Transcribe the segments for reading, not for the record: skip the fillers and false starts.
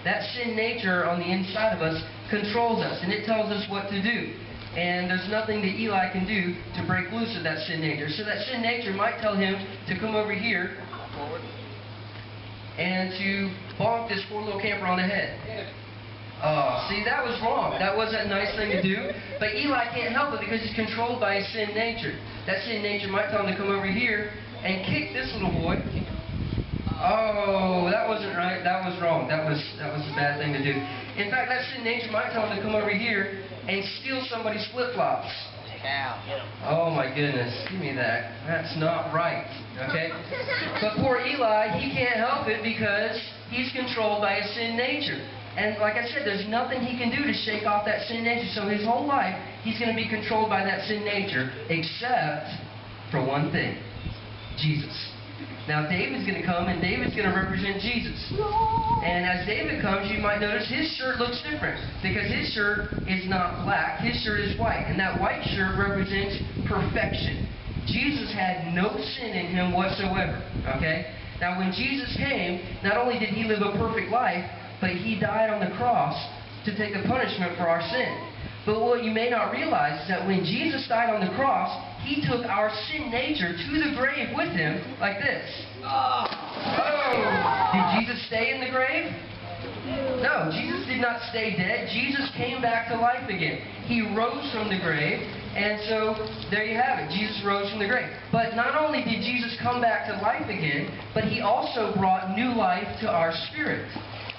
that sin nature on the inside of us controls us, and it tells us what to do. And there's nothing that Eli can do to break loose of that sin nature. So that sin nature might tell him to come over here and to bonk this poor little camper on the head. Oh, see, that was wrong. That wasn't a nice thing to do. But Eli can't help it because he's controlled by his sin nature. That sin nature might tell him to come over here and kick this little boy. Oh, that wasn't right. That was wrong. That was a bad thing to do. In fact, that sin nature might tell him to come over here and steal somebody's flip-flops. Oh my goodness, give me that. That's not right, okay? But poor Eli, he can't help it because he's controlled by his sin nature. And like I said, there's nothing he can do to shake off that sin nature. So his whole life, he's going to be controlled by that sin nature, except for one thing, Jesus. Now David's going to come, and David's going to represent Jesus. And as David comes, you might notice his shirt looks different, because his shirt is not black, his shirt is white. And that white shirt represents perfection. Jesus had no sin in him whatsoever, okay? Now when Jesus came, not only did he live a perfect life, but he died on the cross to take the punishment for our sin. But what you may not realize is that when Jesus died on the cross, he took our sin nature to the grave with him, like this. Oh! Did Jesus stay in the grave? No, Jesus did not stay dead. Jesus came back to life again. He rose from the grave, and so there you have it. Jesus rose from the grave. But not only did Jesus come back to life again, but he also brought new life to our spirit.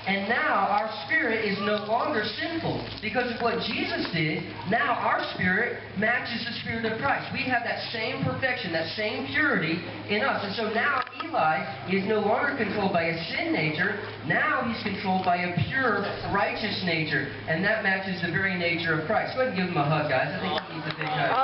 And now our spirit is no longer sinful. Because of what Jesus did, now our spirit matches the Spirit of Christ. We have that same perfection, that same purity in us. And so now Eli is no longer controlled by a sin nature. Now he's controlled by a pure, righteous nature. And that matches the very nature of Christ. Go ahead and give him a hug, guys. I think he needs a big hug.